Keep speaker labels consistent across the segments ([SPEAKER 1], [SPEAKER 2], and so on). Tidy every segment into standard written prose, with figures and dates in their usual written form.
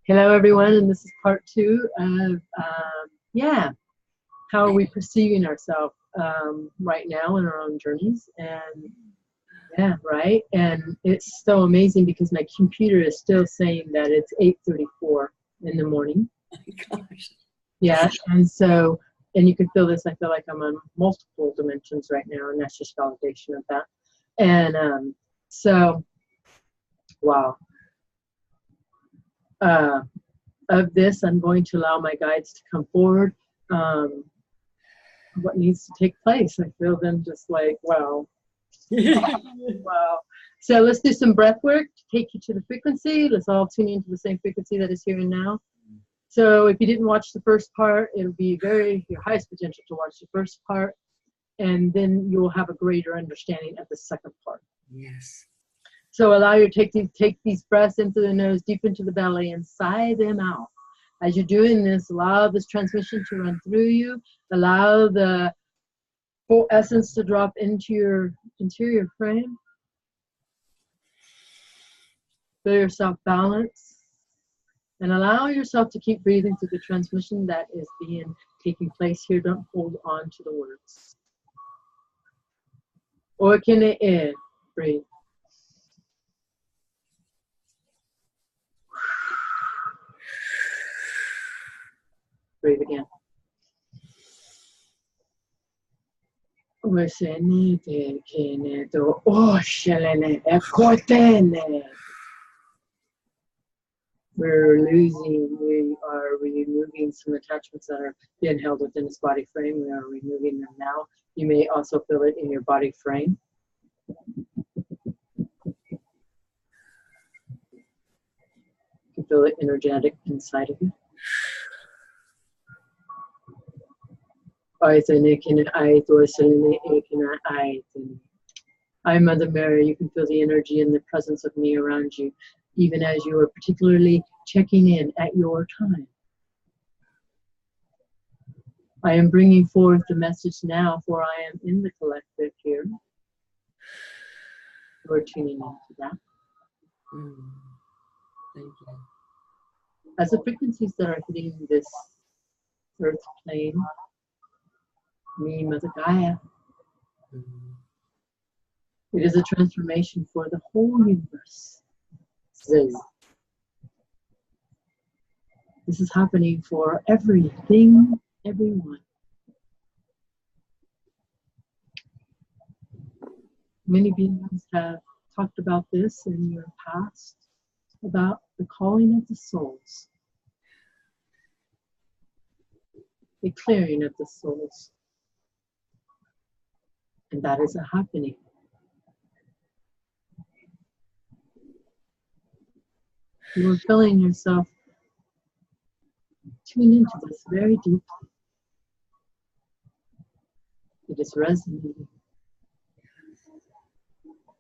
[SPEAKER 1] Hello, everyone, and this is part 2 of, how are we perceiving ourselves right now in our own journeys. And right. And it's so amazing because my computer is still saying that it's 8:34 in the morning.
[SPEAKER 2] Oh my gosh.
[SPEAKER 1] Yeah, and so, and you can feel this. I feel like I'm on multiple dimensions right now, and that's just validation of that. And so, wow. Of this, I'm going to allow my guides to come forward. What needs to take place? I feel them just like, wow. Wow. So let's do some breath work to take you to the frequency. Let's all tune into the same frequency that is here and now. So if you didn't watch the first part, it'll be your highest potential to watch the first part, and then you will have a greater understanding of the second part.
[SPEAKER 2] Yes.
[SPEAKER 1] So allow you to take these breaths into the nose, deep into the belly, and sigh them out. As you're doing this, allow this transmission to run through you. Allow the full essence to drop into your interior frame. Feel yourself balance. And allow yourself to keep breathing through the transmission that is taking place here. Don't hold on to the words. Orkine, breathe. Breathe again. We're removing some attachments that are being held within this body frame. We are removing them now. You may also feel it in your body frame. You can feel it energetic inside of you. I, Mother Mary, you can feel the energy and the presence of me around you, even as you are particularly checking in at your time. I am bringing forth the message now, for I am in the collective here. We're tuning into that.
[SPEAKER 2] Thank you.
[SPEAKER 1] As the frequencies that are hitting this earth plane, me, Mother Gaia, it is a transformation for the whole universe. This is happening for everything, everyone. Many beings have talked about this in your past, about the calling of the souls, the clearing of the souls. And that is happening. You are feeling yourself tune into this very deeply. It is resonating.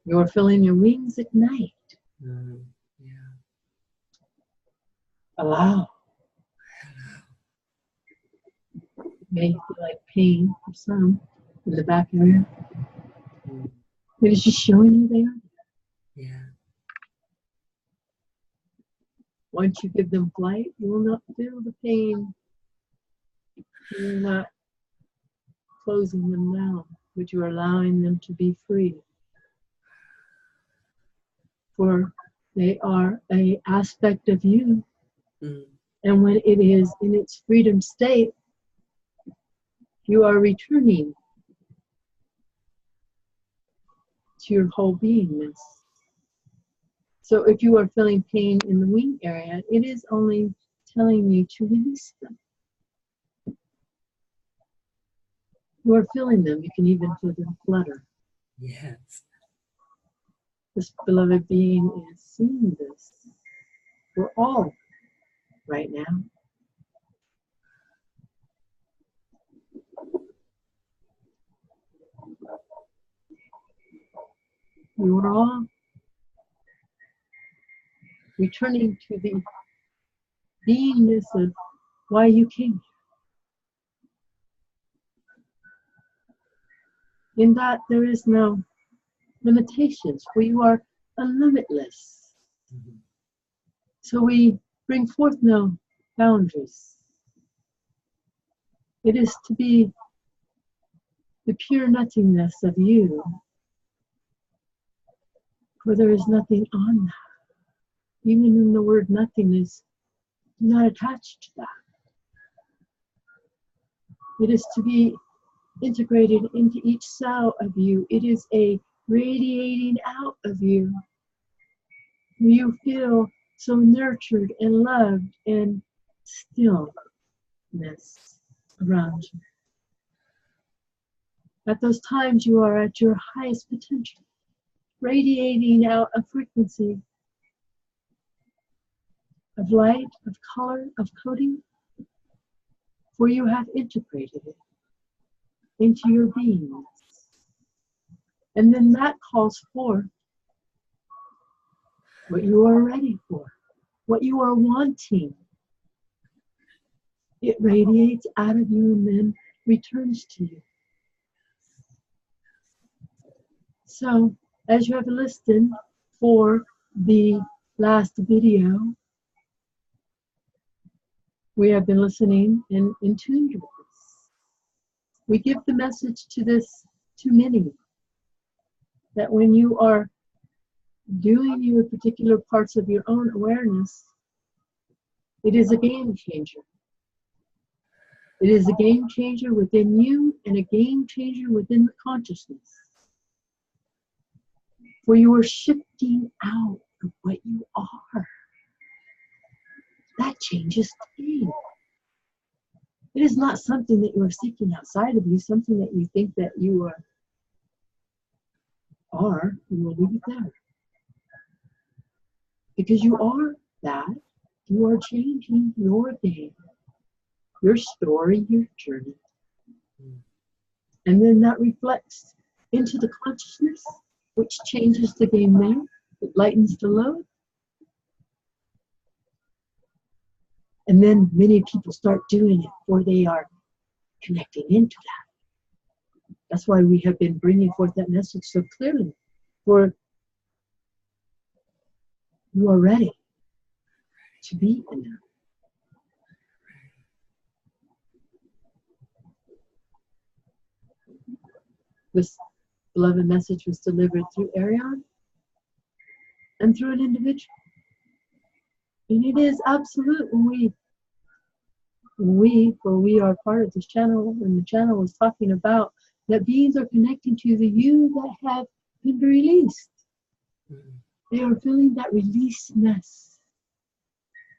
[SPEAKER 1] You are feeling your wings ignite. Allow. You may feel like pain for some in the back area. It is just showing you they are there.
[SPEAKER 2] Yeah.
[SPEAKER 1] Once you give them flight, you will not feel the pain. You're not closing them down, but you are allowing them to be free. For they are an aspect of you. And when it is in its freedom state, you are returning to your whole beingness. So if you are feeling pain in the wing area, it is only telling you to release them. You are feeling them. You can even feel them flutter.
[SPEAKER 2] Yes.
[SPEAKER 1] This beloved being is seeing this. We're all right now. You are all returning to the beingness of why you came here. In that there is no limitations, for you are limitless. So we bring forth no boundaries. It is to be the pure nothingness of you, for there is nothing on that. Even in the word nothingness, do not attach to that. It is to be integrated into each cell of you. It is a radiating out of you. You feel so nurtured and loved and stillness around you. At those times you are at your highest potential, radiating out a frequency of light, of color, of coding, for you have integrated it into your beingness. And then that calls forth what you are ready for, what you are wanting. It radiates out of you and then returns to you. So, as you have listened for the last video, we have been listening and in tune with this. We give the message to many, that when you are doing your particular parts of your own awareness, it is a game changer. It is a game changer within you and a game changer within the consciousness. For you are shifting out of what you are. That changes the game. It is not something that you are seeking outside of you, something that you think that you are, you will leave it there. Because you are that, you are changing your game, your story, your journey. And then that reflects into the consciousness, which changes the game there. It lightens the load. And then many people start doing it, for they are connecting into that. That's why we have been bringing forth that message so clearly. For you are ready to be in that. This beloved message was delivered through Airion and through an individual. And it is absolute when we are part of this channel, and the channel was talking about that beings are connecting to the you that have been released. They are feeling that releaseness.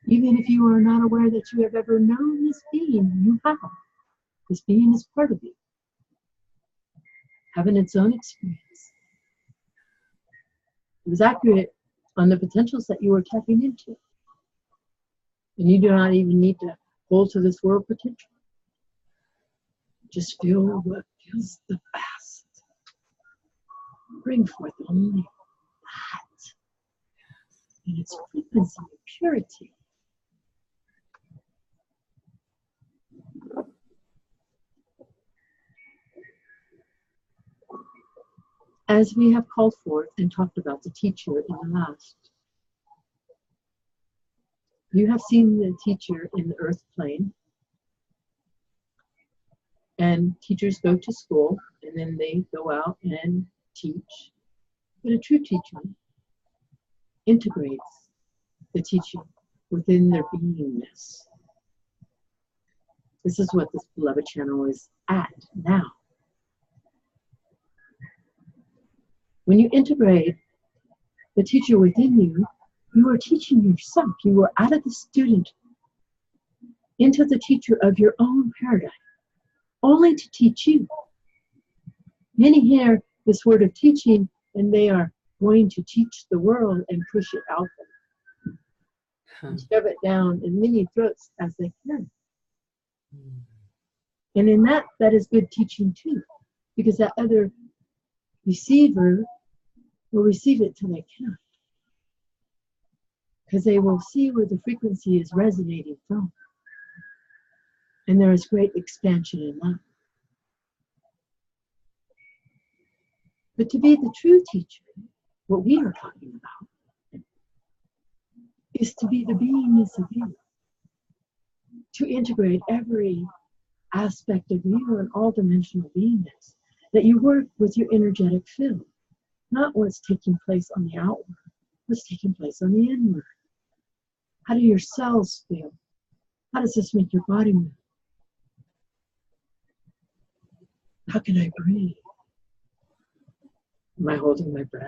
[SPEAKER 1] Even if you are not aware that you have ever known this being, you have. This being is part of you, having its own experience. It was accurate on the potentials that you were tapping into. And you do not even need to hold to this world potential. Just feel what feels the best. Bring forth only that in its frequency of purity. As we have called forth and talked about the teacher in the last, you have seen the teacher in the earth plane, and teachers go to school and then they go out and teach. But a true teacher integrates the teaching within their beingness. This is what this beloved channel is at now. When you integrate the teacher within you, you are teaching yourself. You are out of the student into the teacher of your own paradigm, only to teach you. Many hear this word of teaching and they are going to teach the world and push it out there. And shove it down in many throats as they can. And in that is good teaching too, because that other receiver will receive it till they can. Because they will see where the frequency is resonating from. And there is great expansion in that. But to be the true teacher, what we are talking about, is to be the beingness of you, to integrate every aspect of you and all dimensional beingness, that you work with your energetic field, not what's taking place on the outward, what's taking place on the inward. How do your cells feel? How does this make your body move? How can I breathe? Am I holding my breath?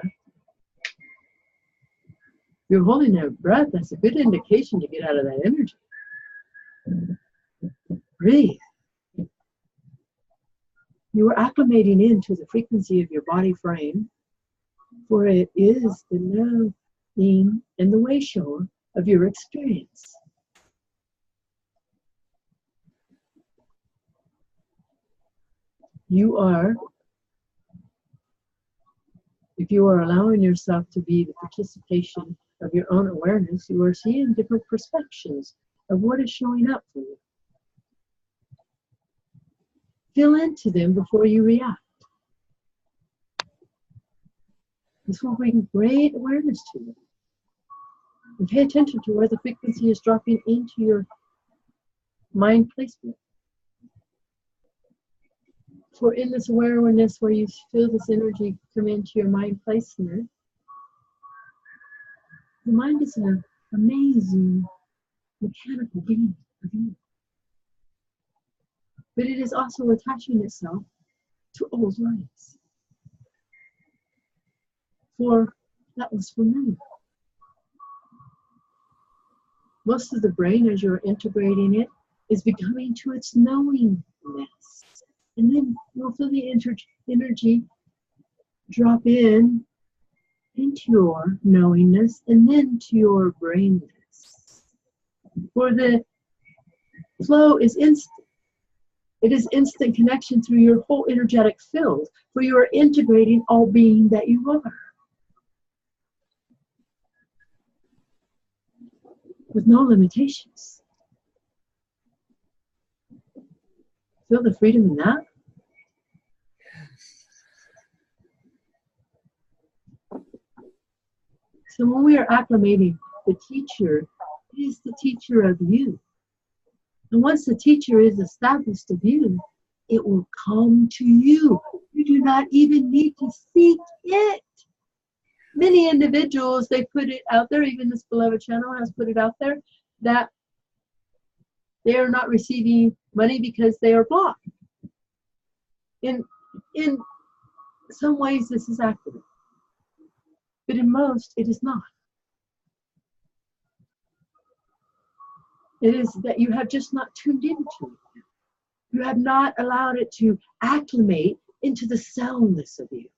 [SPEAKER 1] If you're holding that breath, that's a good indication to get out of that energy. Breathe. You are acclimating into the frequency of your body frame, for it is the knowing and the way shower of your experience. You are, if you are allowing yourself to be the participation of your own awareness, you are seeing different perspectives of what is showing up for you. Feel into them before you react. This will bring great awareness to you. And pay attention to where the frequency is dropping into your mind placement. For in this awareness where you feel this energy come into your mind placement, the mind is an amazing mechanical being of you. But it is also attaching itself to old lives. For that was familiar. Most of the brain, as you're integrating it, is becoming to its knowingness. And then you'll feel the energy drop in into your knowingness and then to your brainness. For the flow is instant. It is instant connection through your whole energetic field, for you are integrating all being that you are. With no limitations. Feel the freedom in that? So when we are acclimating, the teacher is the teacher of you. And once the teacher is established of you, it will come to you. You do not even need to seek it. Many individuals, they put it out there, even this beloved channel has put it out there, that they are not receiving money because they are blocked. In some ways, this is accurate. But in most, it is not. It is that you have just not tuned into it. You have not allowed it to acclimate into the cellness of you.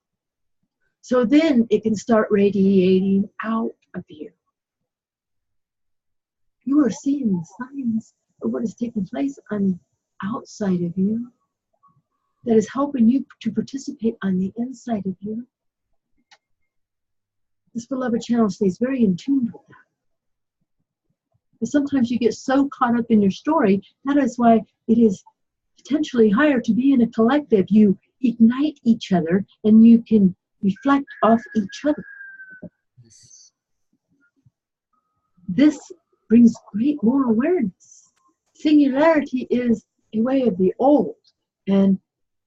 [SPEAKER 1] So then it can start radiating out of you. You are seeing the signs of what is taking place on the outside of you that is helping you to participate on the inside of you. This beloved channel stays very in tune with that. But sometimes you get so caught up in your story, that is why it is potentially higher to be in a collective. You ignite each other and you can reflect off each other. This brings great more awareness. Singularity is a way of the old, and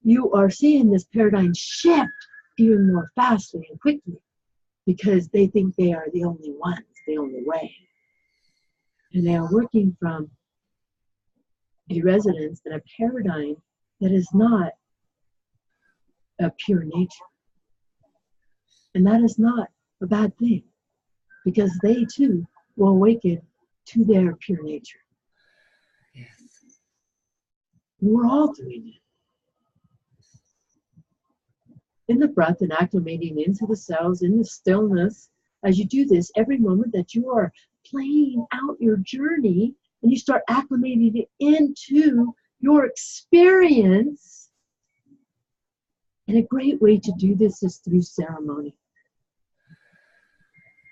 [SPEAKER 1] you are seeing this paradigm shift even more fastly and quickly because they think they are the only ones, the only way. And they are working from a resonance and a paradigm that is not a pure nature. And that is not a bad thing, because they too will awaken to their pure nature.
[SPEAKER 2] Yes.
[SPEAKER 1] We're all doing it. In the breath and acclimating into the cells, in the stillness, as you do this, every moment that you are playing out your journey and you start acclimating it into your experience. And a great way to do this is through ceremony.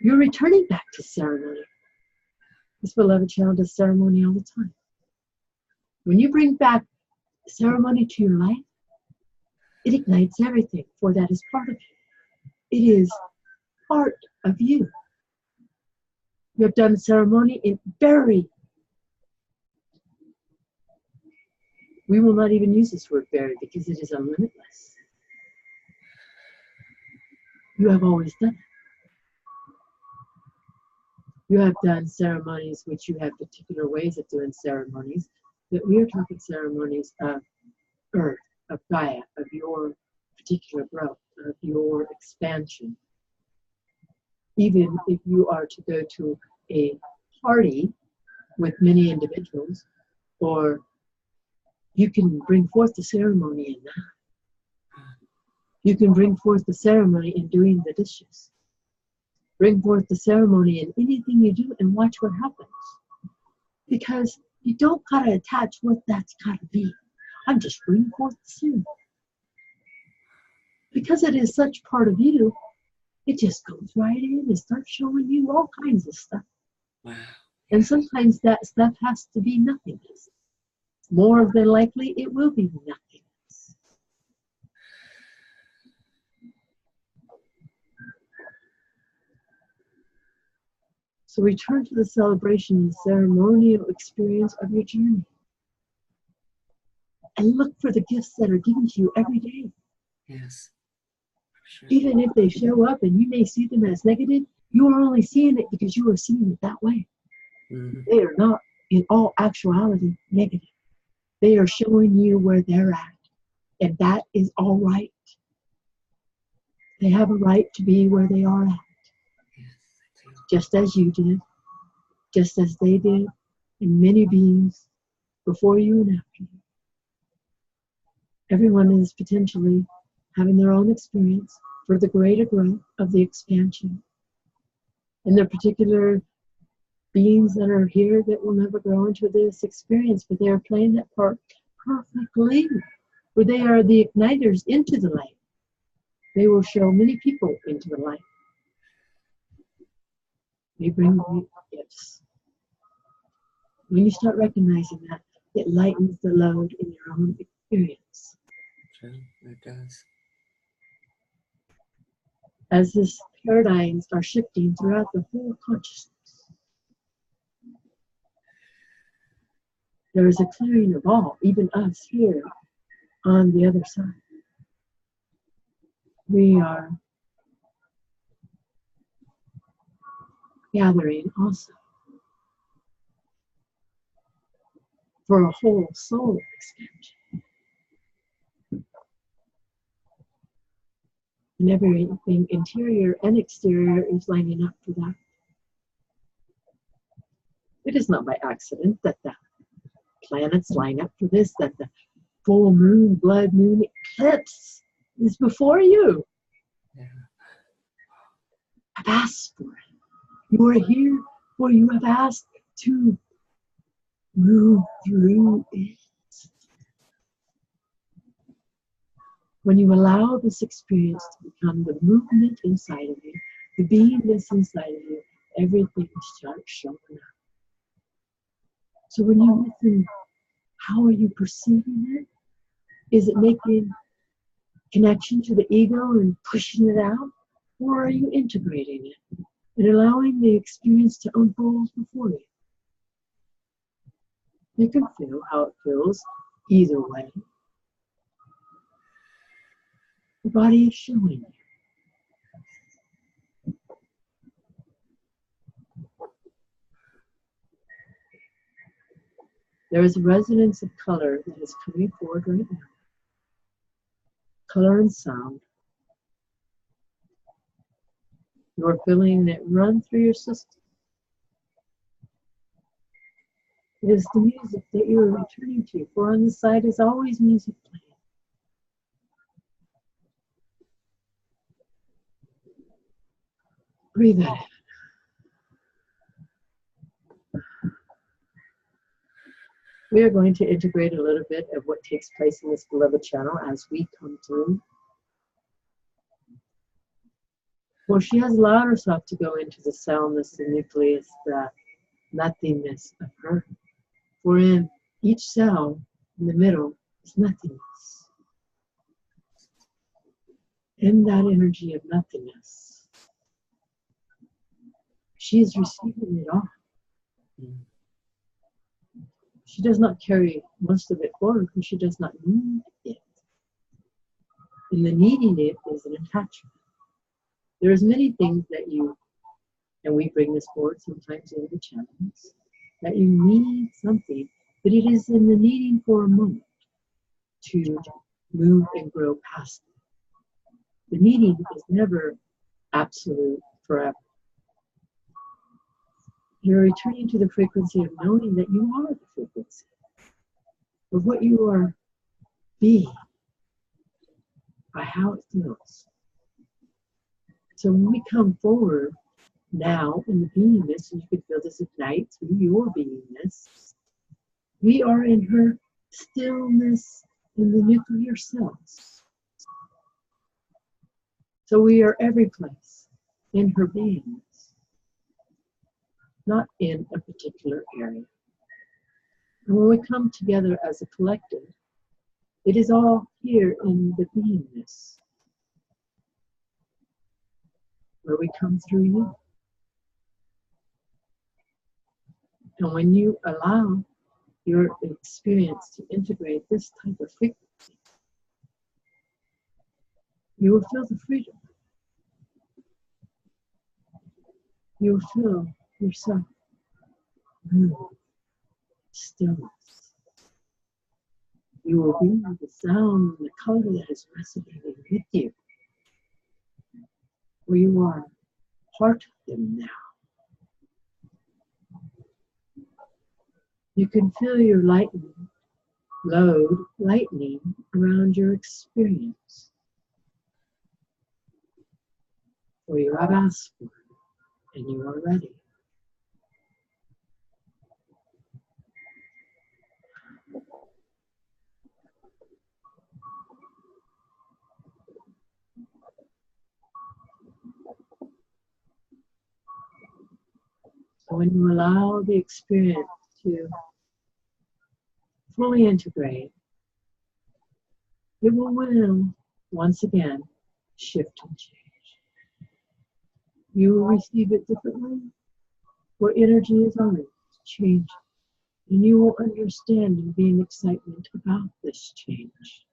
[SPEAKER 1] You're returning back to ceremony. This beloved channel does ceremony all the time. When you bring back ceremony to your life, it ignites everything, for that is part of you. It is part of you. You have done a ceremony in bury. We will not even use this word bury because it is unlimitless. You have always done it. You have done ceremonies which you have particular ways of doing ceremonies, but we are talking ceremonies of earth, of Gaia, of your particular growth, of your expansion. Even if you are to go to a party with many individuals, or you can bring forth the ceremony in that. You can bring forth the ceremony in doing the dishes. Bring forth the ceremony in anything you do and watch what happens. Because you don't gotta attach what that's gotta be. I'm just bringing forth the ceremony. Because it is such part of you, it just goes right in and starts showing you all kinds of stuff.
[SPEAKER 2] Wow.
[SPEAKER 1] And sometimes that stuff has to be nothingness. More than likely, it will be nothingness. So return to the celebration and ceremonial experience of your journey. And look for the gifts that are given to you every day.
[SPEAKER 2] Yes. Sure.
[SPEAKER 1] Even if they show up and you may see them as negative, you are only seeing it because you are seeing it that way.
[SPEAKER 2] Mm-hmm.
[SPEAKER 1] They are not, in all actuality, negative. They are showing you where they're at. And that is all right. They have a right to be where they are at. Just as you did, just as they did, and many beings before you and after you. Everyone is potentially having their own experience for the greater growth of the expansion. And there are particular beings that are here that will never grow into this experience, but they are playing that part perfectly, where they are the igniters into the light. They will show many people into the light. They bring you gifts. When you start recognizing that, it lightens the load in your own experience.
[SPEAKER 2] True, it does.
[SPEAKER 1] As this paradigms are shifting throughout the whole consciousness, there is a clearing of all, even us here on the other side. We are gathering also for a whole soul expansion. And everything interior and exterior is lining up for that. It is not by accident that the planets line up for this, that the full moon, blood moon eclipse is before you.
[SPEAKER 2] Yeah.
[SPEAKER 1] I've asked for it. You are here, for you have asked to move through it. When you allow this experience to become the movement inside of you, the beingness inside of you, everything starts showing up. So when you listen, how are you perceiving it? Is it making connection to the ego and pushing it out? Or are you integrating it and allowing the experience to unfold before you? You can feel how it feels either way. The body is showing you. There is a resonance of color that is coming forward right now. Color and sound. You are feeling it run through your system. It is the music that you are returning to, for on the side is always music playing. Breathe in. We are going to integrate a little bit of what takes place in this beloved channel as we come through. Well, she has allowed herself to go into the soundness, the nucleus, the nothingness of her. For in each cell, in the middle, is nothingness. In that energy of nothingness, She is receiving it all.
[SPEAKER 2] Mm.
[SPEAKER 1] She does not carry most of it forward because she does not need it. And the needing it is an attachment. There's many things that you, and we bring this forward sometimes in the channels, that you need something, but it is in the needing for a moment to move and grow past it. The needing is never absolute forever. You're returning to the frequency of knowing that you are the frequency of what you are being, by how it feels. So when we come forward now in the beingness, and you can feel this ignite through your beingness, we are in her stillness in the nuclear cells. So we are every place in her beingness, not in a particular area. And when we come together as a collective, it is all here in the beingness, where we come through you. And when you allow your experience to integrate this type of frequency, you will feel the freedom. You will feel yourself move, stillness. You will be the sound and the color that is resonating with you, where you are part of them now. You can feel your load lightening around your experience, for you have asked for it, and you are ready. So when you allow the experience to fully integrate, it will once again shift and change. You will receive it differently, where energy is always changing, and you will understand and be in excitement about this change.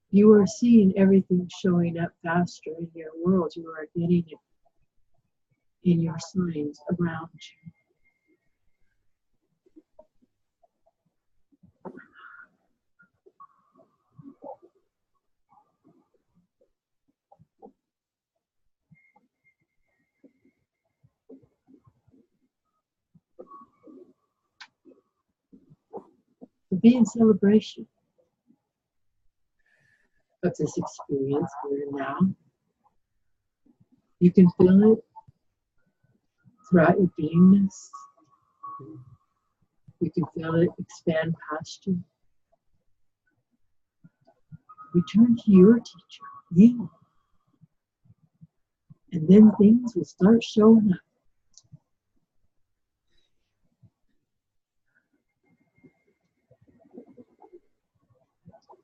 [SPEAKER 1] You are seeing everything showing up faster in your world. You are getting it in your signs around you. To be in celebration of this experience here and now. You can feel it throughout your beingness. You can feel it expand past you. Return to your teacher, you. And then things will start showing up.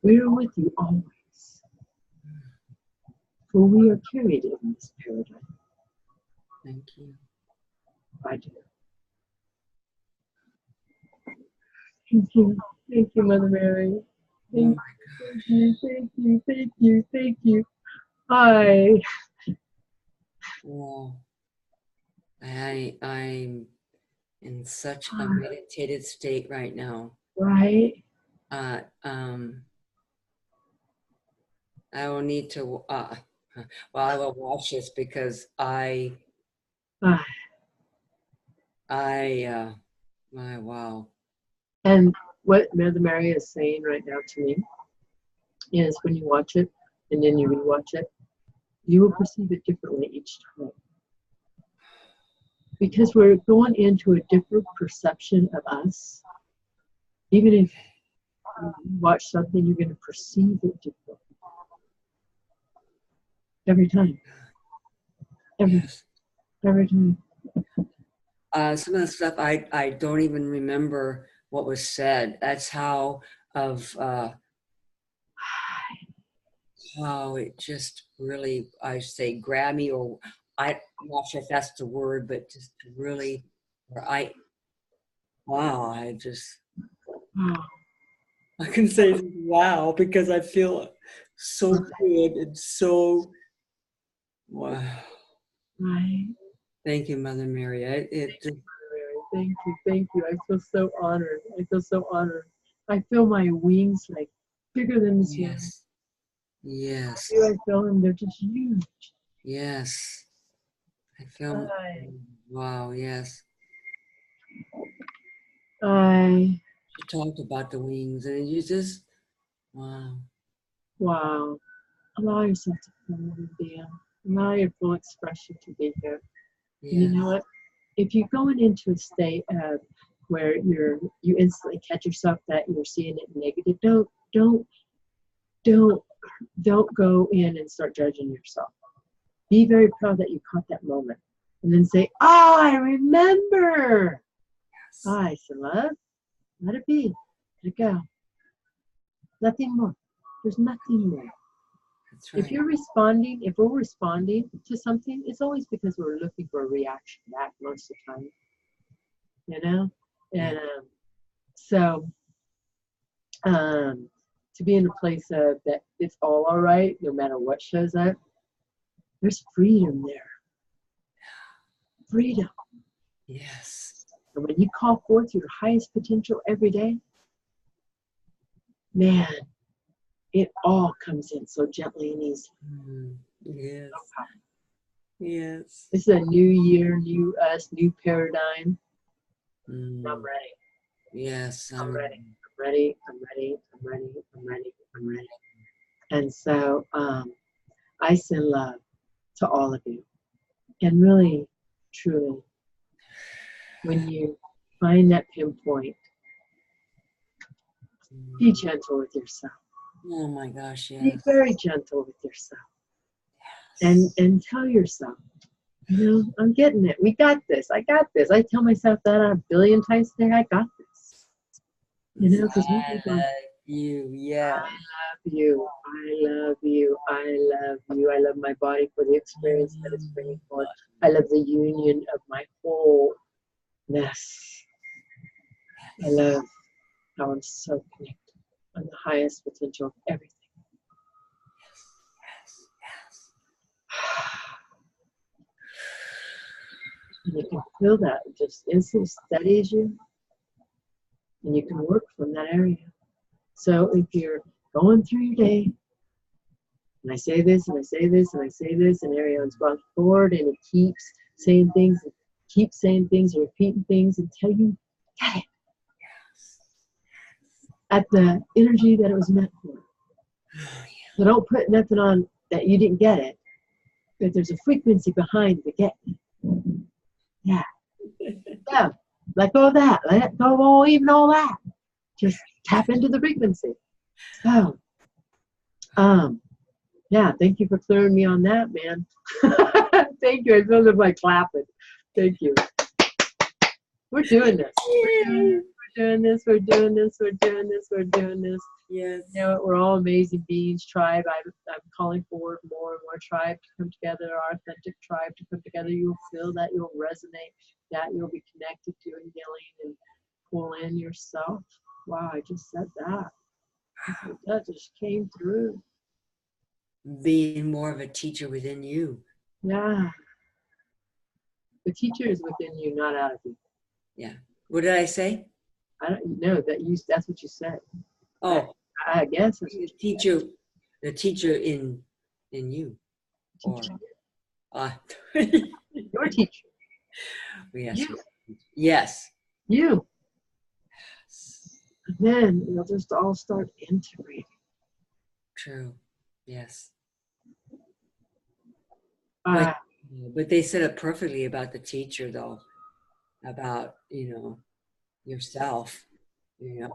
[SPEAKER 1] We are with you always, for we are carried in this paradigm.
[SPEAKER 2] Thank you.
[SPEAKER 1] I do. Thank you, Mother Mary. Thank you, thank you, thank you, thank you. Hi.
[SPEAKER 2] Well, I'm in such a meditated state right now.
[SPEAKER 1] Right.
[SPEAKER 2] I will need to, well, I will watch this because my wow.
[SPEAKER 1] And what Mother Mary is saying right now to me is when you watch it and then you rewatch it, you will perceive it differently each time. Because we're going into a different perception of us. Even if you watch something, you're going to perceive it differently. Every time. Every time.
[SPEAKER 2] Some of the stuff I don't even remember what was said. That's how how it just really, I say, grabbed me, or I'm not sure if that's the word, but just really, where wow,
[SPEAKER 1] Oh,
[SPEAKER 2] I can say wow, because I feel so good and so, wow.
[SPEAKER 1] right.
[SPEAKER 2] Thank you, Mother Mary. It just,
[SPEAKER 1] Thank you, thank you. I feel so honored. I feel so honored. I feel my wings like bigger than this room.
[SPEAKER 2] yes, yes,
[SPEAKER 1] I feel them. They're just huge.
[SPEAKER 2] yes. I feel,
[SPEAKER 1] I,
[SPEAKER 2] wow, yes.
[SPEAKER 1] I,
[SPEAKER 2] You talked about the wings and you just, wow.
[SPEAKER 1] wow. Allow yourself to feel and be. Allow your full expression to be here. And you
[SPEAKER 2] Yes,
[SPEAKER 1] know what? If you're going into a state where you instantly catch yourself that you're seeing it negative, don't don't go in and start judging yourself. Be very proud that you caught that moment, and then say, "Oh, I remember."
[SPEAKER 2] yes.
[SPEAKER 1] I said, let it be, let it go. Nothing more. There's nothing more.
[SPEAKER 2] That's
[SPEAKER 1] If
[SPEAKER 2] right.
[SPEAKER 1] if we're responding to something, it's always because we're looking for a reaction back most of the time. You know,
[SPEAKER 2] Yeah.
[SPEAKER 1] and so to be in a place of that it's all right, no matter what shows up. There's freedom there. Freedom.
[SPEAKER 2] Yes.
[SPEAKER 1] And when you call forth your highest potential every day, man, it all comes in so gently and easy.
[SPEAKER 2] Yes.
[SPEAKER 1] Okay.
[SPEAKER 2] Yes.
[SPEAKER 1] This is a new year, new us, new paradigm. I'm
[SPEAKER 2] Mm.
[SPEAKER 1] ready.
[SPEAKER 2] Yes.
[SPEAKER 1] I'm ready. I'm ready. I'm ready. I'm ready. I'm ready. I'm ready. And so I send love to all of you. And really, truly, when you find that pinpoint, be gentle with yourself.
[SPEAKER 2] Oh my gosh,
[SPEAKER 1] Be
[SPEAKER 2] yes.
[SPEAKER 1] very gentle with yourself. And tell yourself, I'm getting it. We got this. I got this. I tell myself that a billion times a day. I got this. Because we
[SPEAKER 2] I
[SPEAKER 1] think
[SPEAKER 2] love you. Yeah.
[SPEAKER 1] love you. I love you. I love you. I love my body for the experience that it's bringing forth. I love the union of my wholeness. I love how I'm so connected on the highest potential of everything. And you can feel that just instantly steadies you, and you can work from that area. So if you're going through your day, and I say this, and I say this, and I say this, and Airion's gone forward, and it keeps saying things, and repeating things until you get it at the energy that it was meant for. So don't put nothing on that you didn't get it, but there's a frequency behind the getting it. Yeah. Yeah. Let go of that. Let go of all that. Just tap into the frequency. So, yeah, thank you for clearing me on that, man. Thank you. I feel like clapping. Thank you. We're doing this. We're doing this. We're doing this. We're doing this. We're doing this.
[SPEAKER 2] Yes.
[SPEAKER 1] We're all amazing beings. Tribe. I'm calling forward more and more tribe to come together. Our authentic tribe to come together. You'll feel that. You'll resonate. That you'll be connected to and healing and pull in yourself. Wow, I just said that. That just came through.
[SPEAKER 2] Being more of a teacher within you.
[SPEAKER 1] Yeah. The teacher is within you, not out of you.
[SPEAKER 2] Yeah. What did I say?
[SPEAKER 1] I don't know that's what you said.
[SPEAKER 2] Oh,
[SPEAKER 1] I guess it's
[SPEAKER 2] the teacher in you.
[SPEAKER 1] teacher.
[SPEAKER 2] Or,
[SPEAKER 1] Your teacher.
[SPEAKER 2] yes.
[SPEAKER 1] You.
[SPEAKER 2] Yes.
[SPEAKER 1] You. And then it'll just all start integrating.
[SPEAKER 2] True. Yes.
[SPEAKER 1] Uh,
[SPEAKER 2] But they said it perfectly about the teacher, though, about, yourself,
[SPEAKER 1] yeah.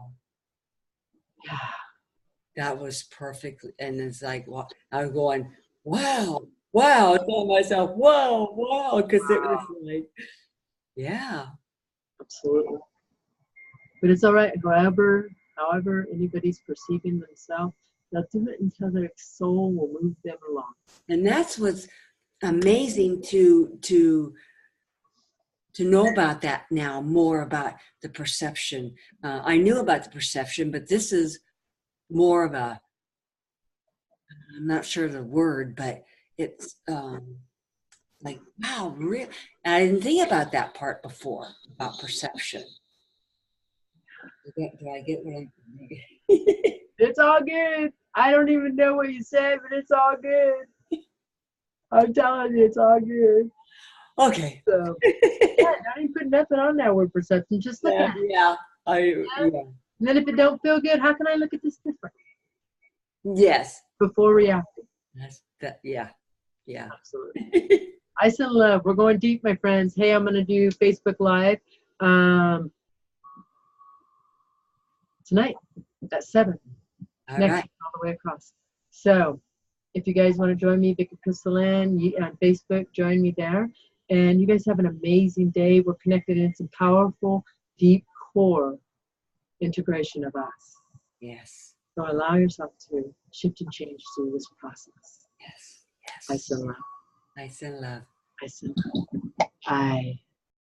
[SPEAKER 2] that was perfect. And it's like, well, I was going, wow, I told myself, wow, because it was like, yeah.
[SPEAKER 1] Absolutely. But it's all right. However anybody's perceiving themselves, they'll do it until their soul will move them along.
[SPEAKER 2] And that's what's amazing to know about that now, more about the perception. I knew about the perception, but this is more of a, I'm not sure of the word, but it's like, wow, really? I didn't think about that part before, about perception. Do I get what I'm
[SPEAKER 1] It's all good. I don't even know what you said, but it's all good. I'm telling you, it's all good.
[SPEAKER 2] Okay.
[SPEAKER 1] So, yeah, don't even put nothing on that word perception. Just look at it.
[SPEAKER 2] Yeah.
[SPEAKER 1] And then if it don't feel good, how can I look at this different?
[SPEAKER 2] Yes.
[SPEAKER 1] Before reacting.
[SPEAKER 2] Yeah.
[SPEAKER 1] Absolutely. Ice and love. We're going deep, my friends. Hey, I'm going to do Facebook Live tonight at 7.
[SPEAKER 2] All
[SPEAKER 1] Next
[SPEAKER 2] right.
[SPEAKER 1] week, all the way across. So if you guys want to join me, Vicky Crystalline, on Facebook, join me there. And you guys have an amazing day. We're connected in some powerful, deep core integration of us.
[SPEAKER 2] Yes.
[SPEAKER 1] So allow yourself to shift and change through this process.
[SPEAKER 2] Yes.
[SPEAKER 1] Ice and love.
[SPEAKER 2] Ice and love.
[SPEAKER 1] Ice and love. I